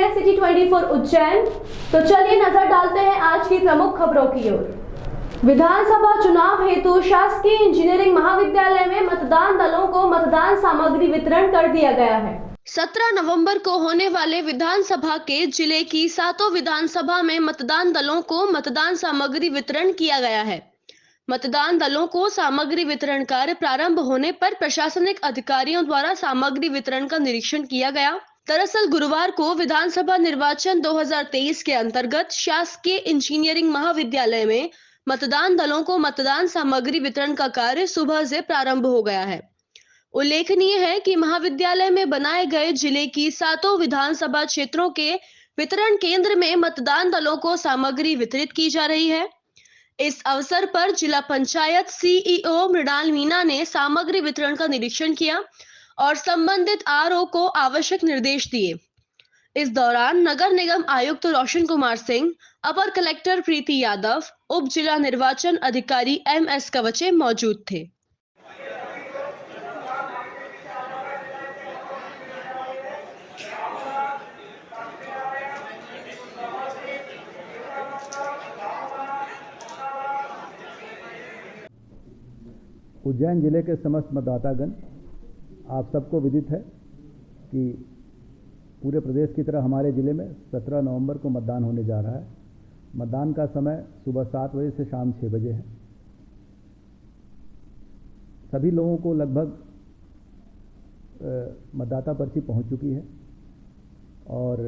है सिटी 24 उज्जैन। तो चलिए नजर डालते हैं आज की प्रमुख खबरों की ओर। विधानसभा चुनाव हेतु शासकीय इंजीनियरिंग महाविद्यालय में मतदान दलों को मतदान सामग्री वितरण कर दिया गया है। 17 नवंबर को होने वाले विधानसभा के जिले की 7 विधानसभा में मतदान दलों को मतदान सामग्री वितरण किया गया है। मतदान दलों को सामग्री वितरण कार्य प्रारंभ होने पर प्रशासनिक अधिकारियों द्वारा सामग्री वितरण का निरीक्षण किया गया। दरअसल गुरुवार को विधानसभा निर्वाचन 2023 के अंतर्गत शासकीय इंजीनियरिंग महाविद्यालय में मतदान दलों को मतदान सामग्री वितरण का कार्य सुबह से प्रारंभ हो गया है। उल्लेखनीय है कि महाविद्यालय में बनाए गए जिले की 7 विधानसभा क्षेत्रों के वितरण केंद्र में मतदान दलों को सामग्री वितरित की जा रही है। इस अवसर पर जिला पंचायत सीईओ मृणाल मीना ने सामग्री वितरण का निरीक्षण किया और संबंधित आरओ को आवश्यक निर्देश दिए। इस दौरान नगर निगम आयुक्त रोशन कुमार सिंह, अपर कलेक्टर प्रीति यादव, उप जिला निर्वाचन अधिकारी MS कवचे मौजूद थे। उज्जैन जिले के समस्त मतदातागण, आप सबको विदित है कि पूरे प्रदेश की तरह हमारे ज़िले में 17 नवंबर को मतदान होने जा रहा है। मतदान का समय सुबह 7 बजे से शाम 6 बजे है। सभी लोगों को लगभग मतदाता पर्ची पहुंच चुकी है और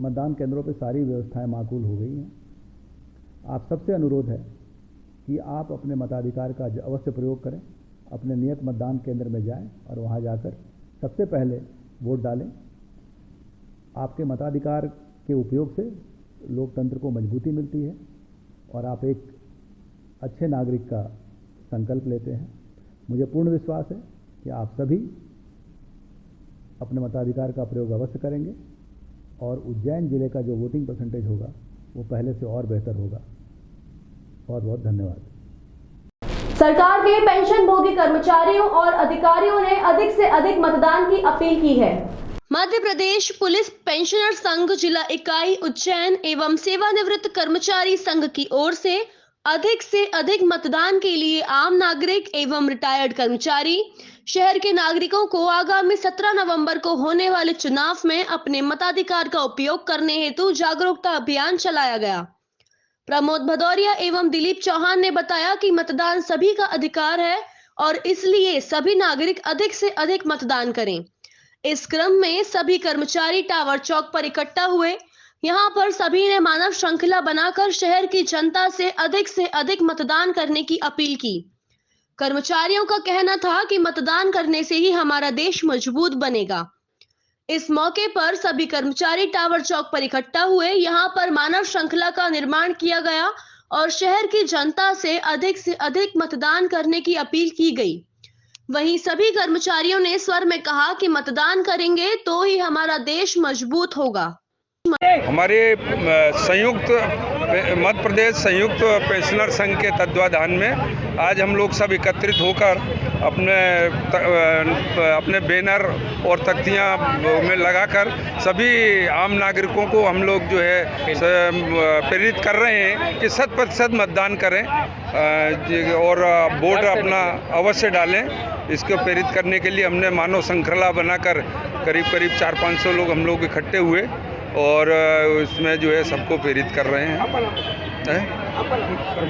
मतदान केंद्रों पर सारी व्यवस्थाएं माकूल हो गई हैं। आप सबसे अनुरोध है कि आप अपने मताधिकार का अवश्य प्रयोग करें, अपने नियत मतदान केंद्र में जाएं और वहां जाकर सबसे पहले वोट डालें। आपके मताधिकार के उपयोग से लोकतंत्र को मजबूती मिलती है और आप एक अच्छे नागरिक का संकल्प लेते हैं। मुझे पूर्ण विश्वास है कि आप सभी अपने मताधिकार का प्रयोग अवश्य करेंगे और उज्जैन जिले का जो वोटिंग परसेंटेज होगा वो पहले से और बेहतर होगा। बहुत बहुत धन्यवाद। सरकार के पेंशन भोगी कर्मचारियों और अधिकारियों ने अधिक से अधिक मतदान की अपील की है। मध्य प्रदेश पुलिस पेंशनर संघ जिला इकाई उज्जैन एवं सेवानिवृत्त कर्मचारी संघ की ओर से अधिक मतदान के लिए आम नागरिक एवं रिटायर्ड कर्मचारी, शहर के नागरिकों को आगामी 17 नवंबर को होने वाले चुनाव में अपने मताधिकार का उपयोग करने हेतु जागरूकता अभियान चलाया गया। प्रमोद भदौरिया एवं दिलीप चौहान ने बताया कि मतदान सभी का अधिकार है और इसलिए सभी नागरिक अधिक से अधिक मतदान करें। इस क्रम में सभी कर्मचारी टावर चौक पर इकट्ठा हुए। यहां पर सभी ने मानव श्रृंखला बनाकर शहर की जनता से अधिक मतदान करने की अपील की। कर्मचारियों का कहना था कि मतदान करने से ही हमारा देश मजबूत बनेगा। इस मौके पर सभी कर्मचारी टावर चौक पर इकट्ठा हुए। यहां पर मानव श्रृंखला का निर्माण किया गया और शहर की जनता से अधिक मतदान करने की अपील की गई। वहीं सभी कर्मचारियों ने स्वर में कहा कि मतदान करेंगे तो ही हमारा देश मजबूत होगा। हमारे संयुक्त मध्य प्रदेश संयुक्त पेंशनर संघ के तत्वाधान में आज हम लोग सब एकत्रित होकर अपने बैनर और तख्तियां में लगाकर सभी आम नागरिकों को हम लोग जो है प्रेरित कर रहे हैं कि 100% मतदान करें और वोट अपना अवश्य डालें। इसको प्रेरित करने के लिए हमने मानव श्रृंखला बनाकर करीब 400-500 लोग हम लोग इकट्ठे हुए और इसमें जो है सबको प्रेरित कर रहे हैं।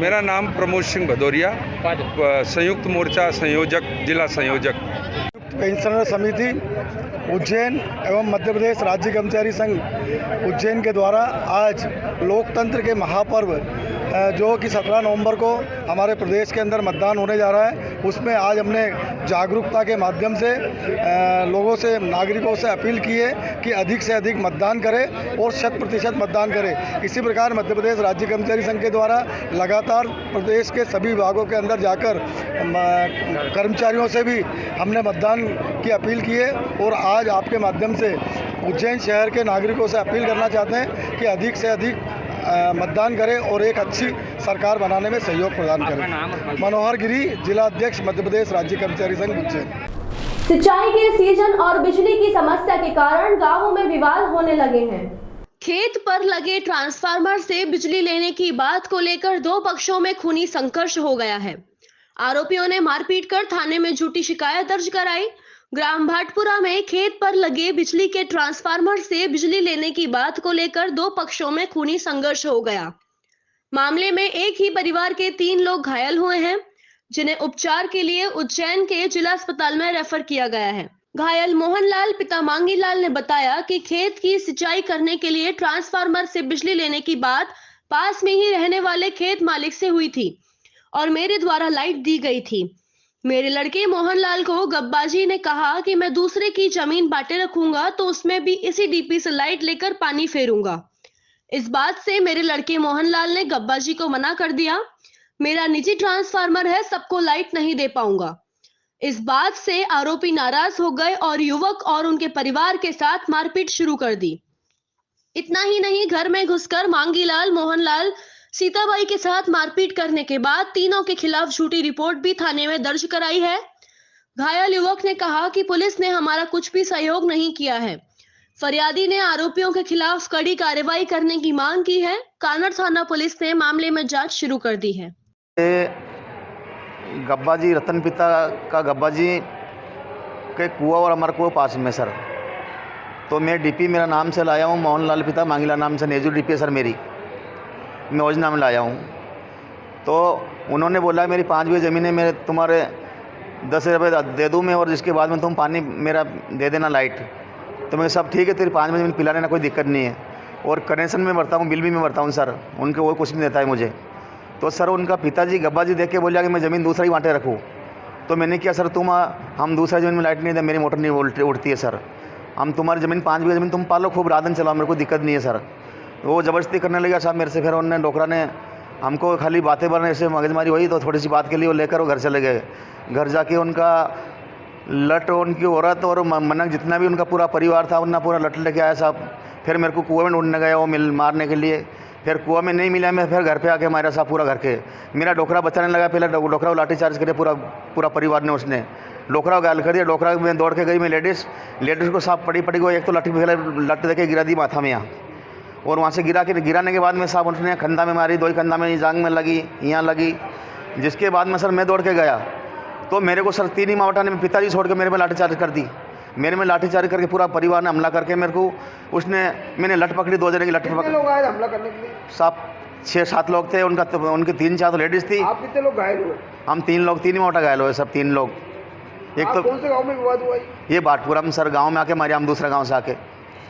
मेरा नाम प्रमोद सिंह भदौरिया, संयुक्त मोर्चा संयोजक, जिला संयोजक। पेंशनर समिति उज्जैन एवं मध्य प्रदेश राज्य कर्मचारी संघ उज्जैन के द्वारा आज लोकतंत्र के महापर्व जो कि 17 नवंबर को हमारे प्रदेश के अंदर मतदान होने जा रहा है, उसमें आज हमने जागरूकता के माध्यम से लोगों से, नागरिकों से अपील की है कि अधिक से अधिक मतदान करें और 100% मतदान करें। इसी प्रकार मध्य प्रदेश राज्य कर्मचारी संघ के द्वारा लगातार प्रदेश के सभी विभागों के अंदर जाकर कर्मचारियों से भी हमने मतदान की अपील की है और आज आपके माध्यम से उज्जैन शहर के नागरिकों से अपील करना चाहते हैं कि अधिक से अधिक मतदान करें और एक अच्छी सरकार बनाने में सहयोग प्रदान करें। मनोहर गिरी, जिला अध्यक्ष मध्य प्रदेश राज्य कर्मचारी संघ उज्जैन। सिंचाई के सीजन और बिजली की समस्या के कारण गांवों में विवाद होने लगे हैं। खेत पर लगे ट्रांसफार्मर से बिजली लेने की बात को लेकर दो पक्षों में खूनी संघर्ष हो गया है। आरोपियों ने मारपीट कर थाने में झूठी शिकायत दर्ज कराई। ग्राम भाटपुरा में खेत पर लगे बिजली के ट्रांसफार्मर से बिजली लेने की बात को लेकर दो पक्षों में खूनी संघर्ष हो गया। मामले में एक ही परिवार के 3 लोग घायल हुए हैं, जिन्हें उपचार के लिए उज्जैन के जिला अस्पताल में रेफर किया गया है। घायल मोहनलाल पिता मांगीलाल ने बताया कि खेत की सिंचाई करने के लिए ट्रांसफार्मर से बिजली लेने की बात पास में ही रहने वाले खेत मालिक से हुई थी और मेरे द्वारा लाइट दी गई थी। मेरे लड़के मोहनलाल को गब्बाजी ने कहा कि मैं दूसरे की जमीन बांटे रखूंगा तो उसमें भी इसी डीपी से लाइट लेकर पानी फेरूंगा। इस बात से मेरे लड़के मोहनलाल ने गब्बाजी को मना कर दिया। मेरा निजी ट्रांसफार्मर है, सबको लाइट नहीं दे पाऊंगा। इस बात से आरोपी नाराज हो गए और युवक और उनके परिवार के साथ मारपीट शुरू कर दी। इतना ही नहीं, घर में घुसकर मांगीलाल, मोहनलाल, सीताबाई के साथ मारपीट करने के बाद तीनों के खिलाफ झूठी रिपोर्ट भी थाने में दर्ज कराई है। घायल युवक ने कहा कि पुलिस ने हमारा कुछ भी सहयोग नहीं किया है। फरियादी ने आरोपियों के खिलाफ कड़ी कार्रवाई करने की मांग की है। कानड़ थाना पुलिस ने मामले में जांच शुरू कर दी है। गब्बाजी, रतन पिता का गब्बाजी के कुआं और हमारा कुआं पास में सर। तो मैं डीपी मेरा नाम से लाया हूँ, मोहनलाल पिता मांगीला नाम से नेजू डीपी है सर मेरी, मैं योजना में लाया हूँ। तो उन्होंने बोला मेरी 5 बीघा ज़मीन है, मैं तुम्हारे 10 रुपये दे दूँ मैं, और जिसके बाद में तुम पानी मेरा दे देना लाइट। तो मैं सब ठीक है, तेरी 5 बीघा ज़मीन पिला लेना, कोई दिक्कत नहीं है। और कनेक्शन में भरता हूँ, बिल भी मैं भरता हूँ सर, उनके वो कुछ नहीं देता है मुझे। तो सर उनका पिताजी गब्बाजी देख के बोला कि मैं ज़मीन दूसरा ही बांटे रखूँ। तो मैंने किया सर, हम दूसरा ज़मीन में लाइट नहीं दे, मेरी मोटर नहीं उड़ती है सर, हम तुम्हारी ज़मीन 5 बीघा ज़मीन तुम पालो, खूब रात दिन चलाओ, मेरे को दिक्कत नहीं है सर। वो ज़बरदस्ती करने लगा साहब मेरे से। फिर उन्होंने डोकरा ने हमको खाली बातें भरने से मगजमारी हुई, तो थोड़ी सी बात के लिए वो लेकर वो घर चले गए। घर जाके उनका लट, उनकी औरत और मनक जितना भी उनका पूरा परिवार था, उनका पूरा लट लेके आया साहब। फिर मेरे को कुएं में ढूंढने गया वो मारने के लिए। फिर कुआं में नहीं मिला, मैं फिर घर पे आके मारा साहब पूरा घर के। मेरा डोकरा बचाने लगा, पहले डोकरा लाठी चार्ज करे पूरा परिवार ने, उसने डोकरा गाल कर दिया। डोकरा में दौड़ के गई मैं लेडीज़ को साहब पड़ी को एक तो लाठी लट दे के गिरा दी माथा में यहाँ, और वहाँ से गिराने के बाद में साहब उसने कंधा में मारी, 2 कंधा में, जांग में लगी, यहाँ लगी। जिसके बाद में सर मैं दौड़ के गया तो मेरे को सर 3 ही मावटा ने पिताजी छोड़ के मेरे में लाठीचार्ज कर दी। मेरे में लाठीचार्ज करके पूरा परिवार ने हमला करके मेरे को मैंने लट पकड़ी, 2 जने की लट पकड़ी। लोग आए हमला करने के लिए? साहब 6-7 लोग थे, उनके 3-4 तो लेडीज़ थी। आप कितने लोग घायल हुए? हम 3 लोग, 3 ही मावटा घायल हुए सब, 3 लोग। एक तो कौन से गाँव में विवाद हुआ? ये भाटपुरा में सर, गाँव में आके मारे हम, दूसरे गाँव से आके,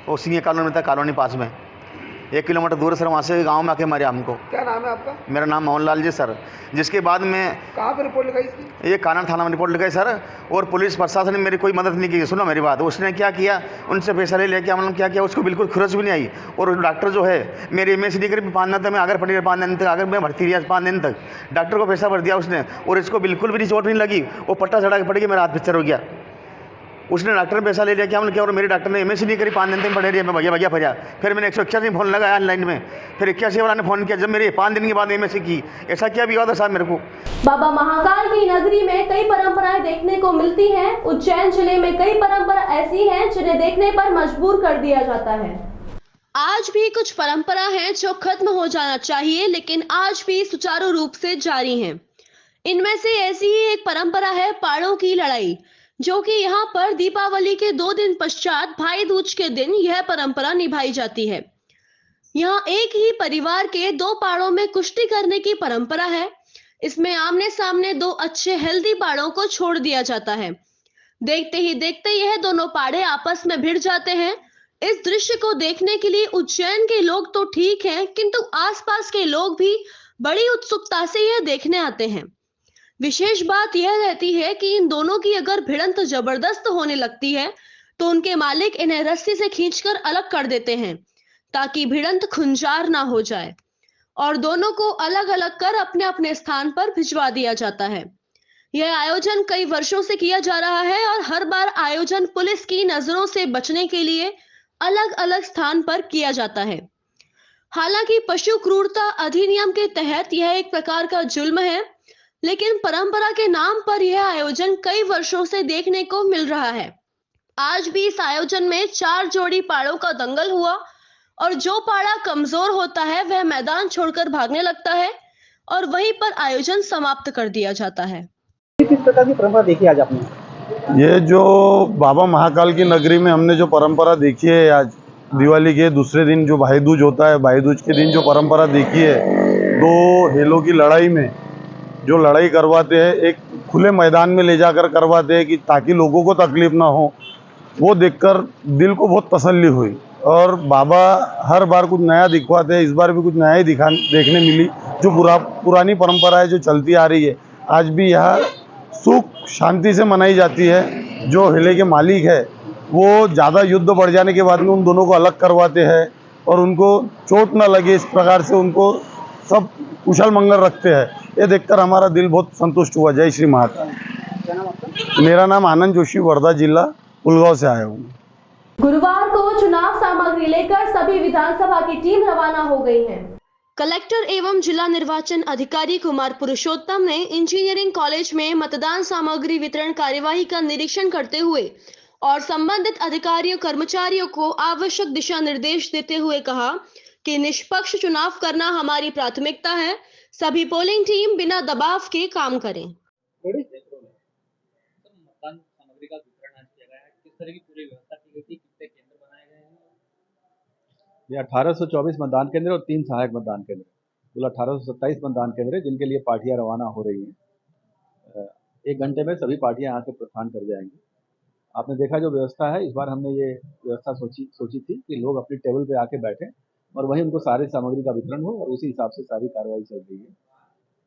वो सिंह कॉलोनी में था, कॉलोनी पास में 1 किलोमीटर दूर सर, वहाँ से गांव में आके मारे हमको। क्या नाम है आपका? मेरा नाम मोहनलाल जी सर। जिसके बाद में कहाँ पे रिपोर्ट लिखाई इसकी? ये कानड़ थाना में रिपोर्ट लिखाई सर, और पुलिस प्रशासन ने मेरी कोई मदद नहीं की। सुनो मेरी बात, उसने क्या किया, उनसे पैसा ले लेके हमने क्या किया, उसको बिल्कुल खर्च भी नहीं आई। और डॉक्टर जो है मेरी MSc डिग्री 5 दिन तक मैं आगे पढ़ी, 5 दिन तक आगे मैं भर्ती रही, 5 दिन तक डॉक्टर को पैसा भर दिया उसने, और इसको बिल्कुल भी चोट नहीं लगी। वो पट्टा चढ़ा के पड़ गया, मेरा हाथ पिक्चर हो गया। उसने डॉक्टर ने पैसा ले लिया, क्या हमने किया, और मेरे डॉक्टर ने MSc नहीं करी, 5 दिन तक पढ़े रही, मैं भैया फरिया। फिर मैंने 181 फ़ोन लगाया ऑनलाइन में, फिर 81 वाला ने फ़ोन किया, जब मेरे 5 दिन के बाद MSc की। ऐसा क्या भी हुआ था साहब मेरे को। बाबा महाकाल की नगरी में कई परंपराएं देखने को मिलती हैं। उज्जैन जिले में कई परंपरा ऐसी हैं जिन्हें देखने पर मजबूर कर दिया जाता है। आज भी कुछ परंपरा हैं जो खत्म हो जाना चाहिए, लेकिन आज भी सुचारू रूप से जारी हैं। इनमें से ऐसी ही एक परंपरा है पाड़ों की लड़ाई, जो कि यहाँ पर दीपावली के 2 दिन पश्चात भाई दूज के दिन यह परंपरा निभाई जाती है। यहाँ एक ही परिवार के 2 पाड़ों में कुश्ती करने की परंपरा है। इसमें आमने सामने 2 अच्छे हेल्दी पाड़ों को छोड़ दिया जाता है। देखते ही देखते यह दोनों पाड़े आपस में भिड़ जाते हैं। इस दृश्य को देखने के लिए उज्जैन के लोग तो ठीक हैं, किंतु आसपास के लोग भी बड़ी उत्सुकता से यह देखने आते हैं। विशेष बात यह रहती है कि इन दोनों की अगर भिड़ंत जबरदस्त होने लगती है तो उनके मालिक इन्हें रस्सी से खींचकर अलग कर देते हैं, ताकि भिड़ंत खुंजार ना हो जाए, और दोनों को अलग अलग कर अपने अपने स्थान पर भिजवा दिया जाता है। यह आयोजन कई वर्षों से किया जा रहा है और हर बार आयोजन पुलिस की नजरों से बचने के लिए अलग अलग स्थान पर किया जाता है। हालांकि पशु क्रूरता अधिनियम के तहत यह एक प्रकार का जुल्म है, लेकिन परंपरा के नाम पर यह आयोजन कई वर्षों से देखने को मिल रहा है। आज भी इस आयोजन में 4 जोड़ी पाड़ों का दंगल हुआ और जो पाड़ा कमजोर होता है वह मैदान छोड़कर भागने लगता है और वहीं पर आयोजन समाप्त कर दिया जाता है। किस प्रकार की परंपरा देखी आज आपने? ये जो बाबा महाकाल की नगरी में हमने जो परंपरा देखी है, आज दिवाली के दूसरे दिन जो भाई दूज होता है, भाई दूज के दिन जो परंपरा देखी है, 2 हेलों की लड़ाई में जो लड़ाई करवाते हैं, एक खुले मैदान में ले जाकर करवाते हैं कि ताकि लोगों को तकलीफ ना हो, वो देखकर दिल को बहुत तसल्ली हुई। और बाबा हर बार कुछ नया दिखवाते हैं, इस बार भी कुछ नया ही देखने मिली। जो पुरानी परंपरा है जो चलती आ रही है, आज भी यहाँ सुख शांति से मनाई जाती है। जो हेले के मालिक है वो ज़्यादा युद्ध बढ़ जाने के बाद में उन दोनों को अलग करवाते हैं और उनको चोट ना लगे, इस प्रकार से उनको सब कुशल मंगल रखते हैं। ये देखकर हमारा दिल बहुत संतुष्ट हुआ। जय श्री महाकाल। क्या नाम आपका? मेरा नाम आनंद जोशी, वर्धा जिला पुलगांव से आया हूँ। गुरुवार को चुनाव सामग्री लेकर सभी विधानसभा की टीम रवाना हो गई है। कलेक्टर एवं जिला निर्वाचन अधिकारी कुमार पुरुषोत्तम ने इंजीनियरिंग कॉलेज में मतदान सामग्री वितरण कार्यवाही का निरीक्षण करते हुए और संबंधित अधिकारियों कर्मचारियों को आवश्यक दिशा निर्देश देते हुए कहा कि निष्पक्ष चुनाव करना हमारी प्राथमिकता है। सभी पोलिंग टीम बिना दबाव के काम करें। मतदान सामग्री का वितरण आज किया गया है, किस तरह की पूरी व्यवस्था की गई थी, कितने केंद्र बनाए गए हैं? ये 1824 मतदान केंद्र और 3 सहायक मतदान केंद्र, कुल 1827 मतदान केंद्र है जिनके लिए पार्टियां रवाना हो रही हैं। 1 घंटे में सभी पार्टियां यहाँ से प्रस्थान कर जाएंगी। आपने देखा जो व्यवस्था है, इस बार हमने ये व्यवस्था सोची थी कि लोग अपनी टेबल पे आके बैठें और वहीं उनको सारी सामग्री का वितरण हो और उसी हिसाब से सारी कार्रवाई चल रही है।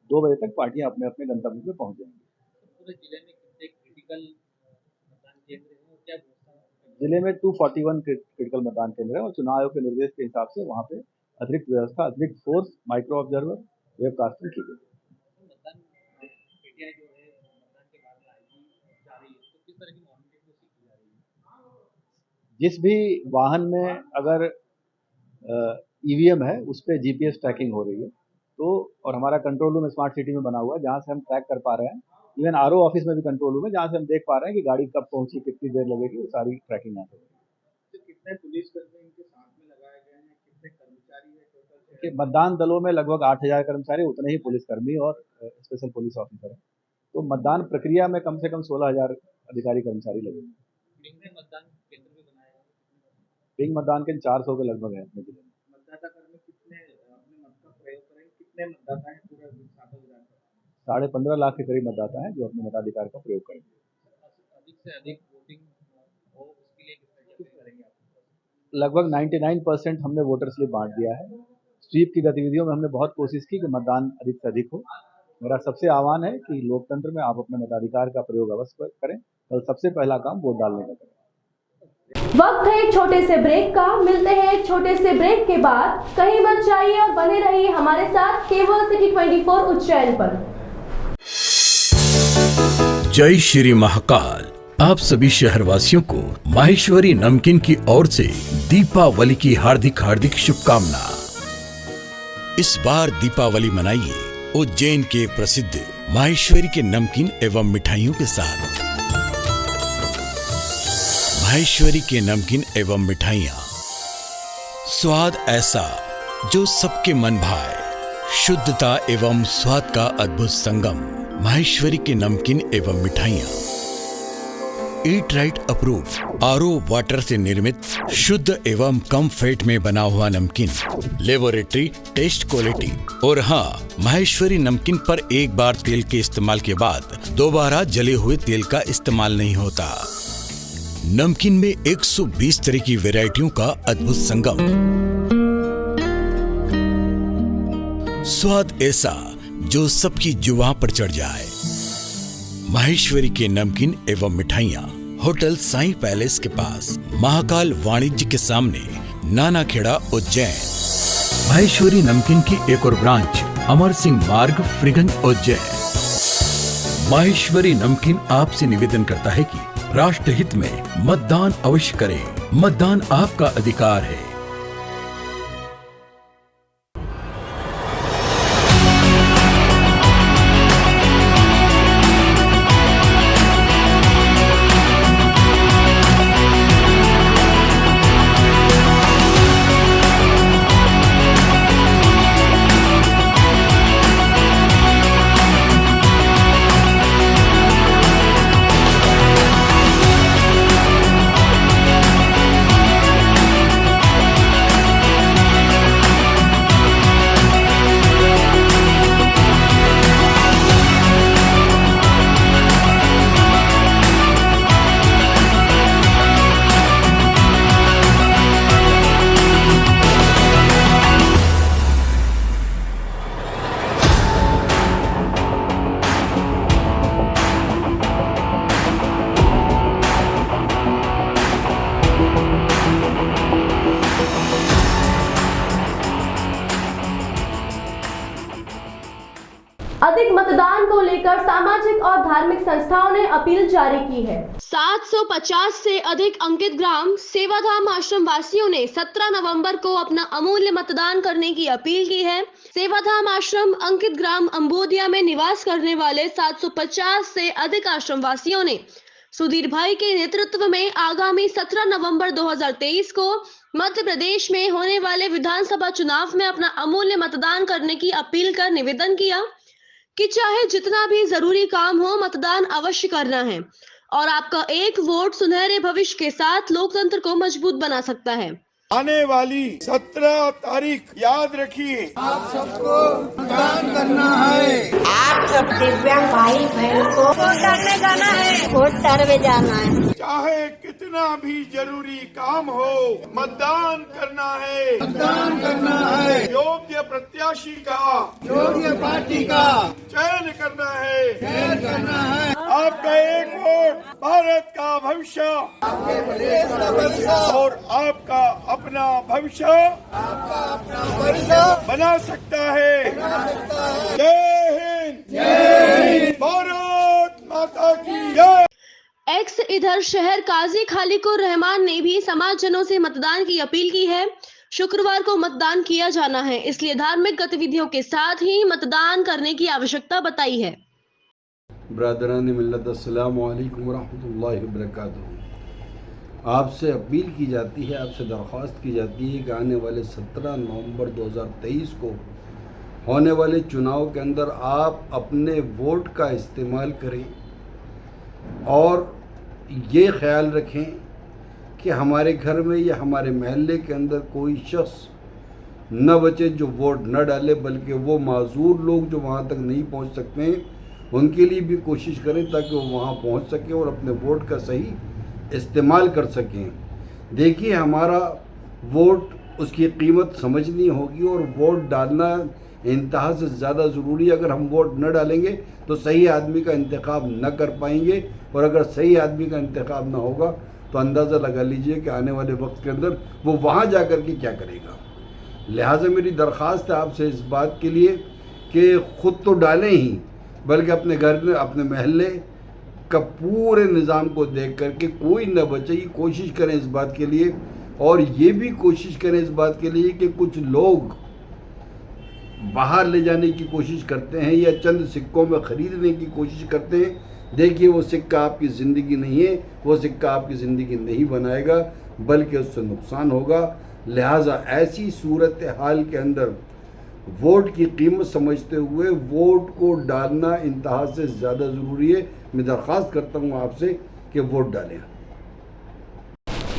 2 बजे तक पार्टियां अपने अपने गंतव्य पे पहुँच जाएंगी। पूरे जिले में कितने क्रिटिकल मतदान केंद्र हैं और क्या व्यवस्था है? जिले में 241 क्रिटिकल मतदान केंद्र है और चुनाव आयोग के निर्देश के हिसाब से वहाँ पे अतिरिक्त व्यवस्था, अतिरिक्त फोर्स, माइक्रो ऑब्जर्वर, वेबकास्टिंग की गई। मतदान पेटियां जो है मतदान के बाद लाएगी जा रही है, तो किस तरह की मॉनिटरिंग की जा रही है? जिस भी वाहन में अगर ईवीएम है उस पर जीपीएस ट्रैकिंग हो रही है, तो और हमारा कंट्रोल रूम स्मार्ट सिटी में बना हुआ है जहाँ से हम ट्रैक कर पा रहे हैं। इवन आरओ ऑफिस में भी कंट्रोल रूम है जहाँ से हम देख पा रहे हैं कि गाड़ी कब पहुंची, कितनी देर लगेगी, वो सारी ट्रैकिंग यहाँ से होगी। तो कितने पुलिसकर्मी इनके साथ में लगाए गए हैं, कितने कर्मचारी हैं टोटल? कि मतदान दलों में लगभग 8000 कर्मचारी, उतने ही पुलिसकर्मी और स्पेशल पुलिस ऑफिसर हैं। तो मतदान प्रक्रिया में कम से कम 16000 अधिकारी कर्मचारी लगेंगे। कितने मतदान केंद्र भी बनाए गए? पिंक मतदान केंद्र 400 के लगभग है अपने जिले में। मतदाता कर्मी कितने अपने मत का प्रयोग करेंगे? कितने मतदाता हैं पूरे विधानसभा में? 15.5 लाख के करीब मतदाता हैं जो अपने मताधिकार का प्रयोग करेंगे। अधिक से अधिक वोटिंग हो उसके लिए किस करेंगे आप? लगभग 99% हमने वोटर स्लिप बांट दिया है। स्वीप की गतिविधियों में हमने बहुत कोशिश की कि मतदान अधिक से अधिक हो। मेरा सबसे आह्वान है कि लोकतंत्र में आप अपने मताधिकार का प्रयोग अवश्य करें। कल सबसे पहला काम वोट डालने का करें। वक्त है एक छोटे से ब्रेक का। मिलते हैं एक छोटे से ब्रेक के बाद। कहीं मत जाइए और बने रहिए हमारे साथ केवल सिटी 24 उज्जैन पर। जय श्री महाकाल। आप सभी शहरवासियों को माहेश्वरी नमकीन की ओर से दीपावली की हार्दिक हार्दिक शुभकामना। इस बार दीपावली मनाइए उज्जैन के प्रसिद्ध माहेश्वरी के नमकीन एवं मिठाइयों के साथ। माहेश्वरी के नमकीन एवं मिठाइयाँ, स्वाद ऐसा जो सबके मन भाए, शुद्धता एवं स्वाद का अद्भुत संगम। माहेश्वरी के नमकीन एवं मिठाइयाँ eat right approve RO water से निर्मित शुद्ध एवं कम फैट में बना हुआ नमकीन, लेबोरेटरी टेस्ट क्वालिटी। और हाँ, माहेश्वरी नमकीन पर एक बार तेल के इस्तेमाल के बाद दोबारा जले हुए तेल का इस्तेमाल नहीं होता। नमकीन में 120 तरह की वैरायटियों का अद्भुत संगम, स्वाद ऐसा जो सबकी जुबान पर चढ़ जाए। माहेश्वरी के नमकीन एवं मिठाइयाँ होटल साईं पैलेस के पास, महाकाल वाणिज्य के सामने, नानाखेड़ा उज्जैन। माहेश्वरी नमकीन की एक और ब्रांच अमर सिंह मार्ग, फ्रीगंज, उज्जैन। माहेश्वरी नमकीन आपसे निवेदन करता है कि राष्ट्रहित में मतदान अवश्य करें। मतदान आपका अधिकार है। अधिक मतदान को लेकर सामाजिक और धार्मिक संस्थाओं ने अपील जारी की है। 750 से अधिक अंकित ग्राम सेवाधाम आश्रम वासियों ने 17 नवंबर को अपना अमूल्य मतदान करने की अपील की है। सेवाधाम आश्रम अंकित ग्राम अंबोदिया में निवास करने वाले 750 से अधिक आश्रम वासियों ने सुधीर भाई के नेतृत्व में आगामी 17 नवंबर 2023 को मध्य प्रदेश में होने वाले विधानसभा चुनाव में अपना अमूल्य मतदान करने की अपील कर निवेदन किया कि चाहे जितना भी जरूरी काम हो, मतदान अवश्य करना है और आपका एक वोट सुनहरे भविष्य के साथ लोकतंत्र को मजबूत बना सकता है। आने वाली 17 तारीख याद रखिए, आप सबको मतदान करना है। आप सब दिव्यांग भाई बहन को वोट डालने जाना है, वोट डालने जाना है। चाहे कितना भी जरूरी काम हो, मतदान करना है, मतदान करना है। योग्य प्रत्याशी का, योग्य पार्टी का चयन करना है, चयन करना है। आपका एक वोट भारत का भविष्य, आपके प्रदेश का भविष्य और आपका अपना भविष्य, आपका अपना भविष्य बना सकता है। जय हिंद, जय हिंद, भारत माता की जय। एक्स इधर शहर काजी खालिकुर रहमान ने भी समाजजनों से मतदान की अपील की है। शुक्रवार को मतदान किया जाना है, इसलिए धार्मिक गतिविधियों के साथ ही मतदान करने की आवश्यकता बताई है। ब्रादरान मिल्लत अस्सलाम वालेकुम रहमतुल्लाहि व बरकातुहू। आपसे अपील की जाती है, आपसे दरख्वास्त की जाती है कि आने वाले 17 नवंबर 2023 को होने वाले चुनाव के अंदर आप अपने वोट का इस्तेमाल करें और ये ख्याल रखें कि हमारे घर में या हमारे महल्ले के अंदर कोई शख्स न बचे जो वोट न डाले, बल्कि वो माजूर लोग जो वहाँ तक नहीं पहुँच सकते हैं उनके लिए भी कोशिश करें ताकि वो वहाँ पहुँच सकें और अपने वोट का सही इस्तेमाल कर सकें। देखिए, हमारा वोट उसकी कीमत समझनी होगी और वोट डालना इंतहा से ज़्यादा ज़रूरी है। अगर हम वोट न डालेंगे तो सही आदमी का इंतखाब न कर पाएंगे और अगर सही आदमी का इंतखाब न होगा तो अंदाज़ा लगा लीजिए कि आने वाले वक्त के अंदर वो वहाँ जा कर के क्या करेगा। लिहाजा मेरी दरख्वास्त है आपसे इस बात के लिए कि ख़ुद तो डालें ही, बल्कि अपने घर में, अपने महल्ले का पूरे निज़ाम को देख करके कोई न बचे, ये कोशिश करें इस बात के लिए। और ये भी कोशिश करें इस बात के लिए कि कुछ लोग बाहर ले जाने की कोशिश करते हैं या चंद सिक्कों में ख़रीदने की कोशिश करते हैं। देखिए, वो सिक्का आपकी ज़िंदगी नहीं है, वो सिक्का आपकी ज़िंदगी नहीं बनाएगा बल्कि उससे नुकसान होगा। लिहाजा ऐसी सूरत हाल के अंदर वोट की कीमत समझते हुए वोट को डालना इंतहा से ज़्यादा ज़रूरी है। मैं दरख्वास्त करता हूँ आपसे कि वोट डालें।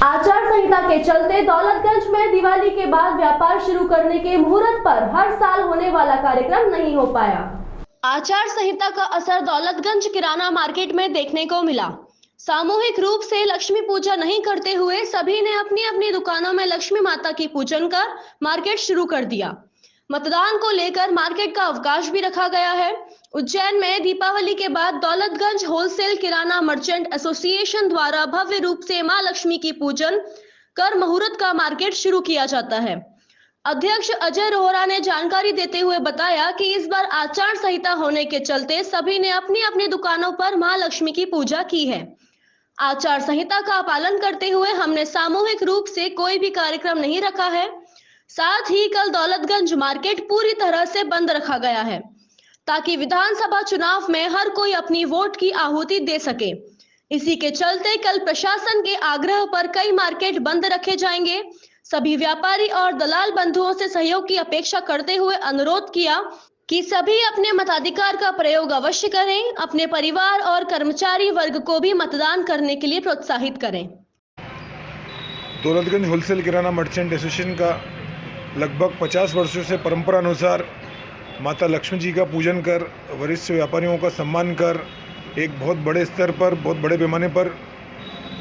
आचार संहिता के चलते दौलतगंज में दिवाली के बाद व्यापार शुरू करने के मुहूर्त पर हर साल होने वाला कार्यक्रम नहीं हो पाया। आचार संहिता का असर दौलतगंज किराना मार्केट में देखने को मिला। सामूहिक रूप से लक्ष्मी पूजा नहीं करते हुए सभी ने अपनी अपनी दुकानों में लक्ष्मी माता की पूजन कर मार्केट शुरू कर दिया। मतदान को लेकर मार्केट का अवकाश भी रखा गया है। उज्जैन में दीपावली के बाद दौलतगंज होलसेल किराना मर्चेंट एसोसिएशन द्वारा भव्य रूप से मां लक्ष्मी की पूजन कर मुहूर्त का मार्केट शुरू किया जाता है। अध्यक्ष अजय रोहरा ने जानकारी देते हुए बताया कि इस बार आचार संहिता होने के चलते सभी ने अपनी अपनी दुकानों पर मां लक्ष्मी की पूजा की है। आचार संहिता का पालन करते हुए हमने सामूहिक रूप से कोई भी कार्यक्रम नहीं रखा है। साथ ही कल दौलतगंज मार्केट पूरी तरह से बंद रखा गया है ताकि विधानसभा चुनाव में हर कोई अपनी वोट की आहुति दे सके। इसी के चलते कल प्रशासन के आग्रह पर कई मार्केट बंद रखे जाएंगे। सभी व्यापारी और दलाल बंधुओं से सहयोग की अपेक्षा करते हुए अनुरोध किया कि सभी अपने मताधिकार का प्रयोग अवश्य करें, अपने परिवार और कर्मचारी वर्ग को भी मतदान करने के लिए प्रोत्साहित करें। दौलतगंज होलसेल किराना मर्चेंट एसोसिएशन का लगभग 50 वर्षों से परंपरा अनुसार माता लक्ष्मी जी का पूजन कर, वरिष्ठ व्यापारियों का सम्मान कर, एक बहुत बड़े स्तर पर, बहुत बड़े पैमाने पर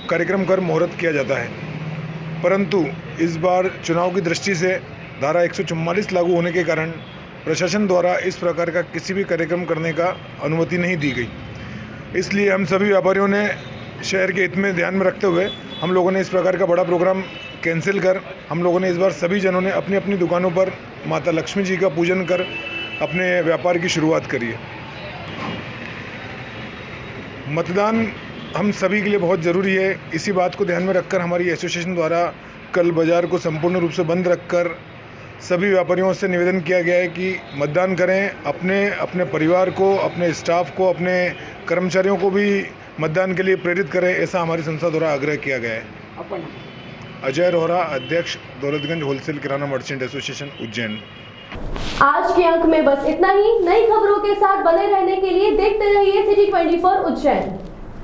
कार्यक्रम कर मुहूर्त किया जाता है। परंतु इस बार चुनाव की दृष्टि से धारा 144 लागू होने के कारण प्रशासन द्वारा इस प्रकार का किसी भी कार्यक्रम करने का अनुमति नहीं दी गई। इसलिए हम सभी व्यापारियों ने शहर के हित में ध्यान में रखते हुए हम लोगों ने इस प्रकार का बड़ा प्रोग्राम कैंसिल कर हम लोगों ने इस बार सभी जनों ने अपनी अपनी दुकानों पर माता लक्ष्मी जी का पूजन कर अपने व्यापार की शुरुआत करी है। मतदान हम सभी के लिए बहुत ज़रूरी है। इसी बात को ध्यान में रखकर हमारी एसोसिएशन द्वारा कल बाज़ार को संपूर्ण रूप से बंद रखकर सभी व्यापारियों से निवेदन किया गया है कि मतदान करें। अपने परिवार को, अपने स्टाफ को, अपने कर्मचारियों को भी मतदान के लिए प्रेरित करें, ऐसा हमारी संस्था द्वारा आग्रह किया गया है। अजय रोहरा, अध्यक्ष दौलतगंज होलसेल किराना मर्चेंट एसोसिएशन उज्जैन। आज के अंक में बस इतना ही। नई खबरों के साथ बने रहने के लिए देखते रहिए सिटी 24 उज्जैन।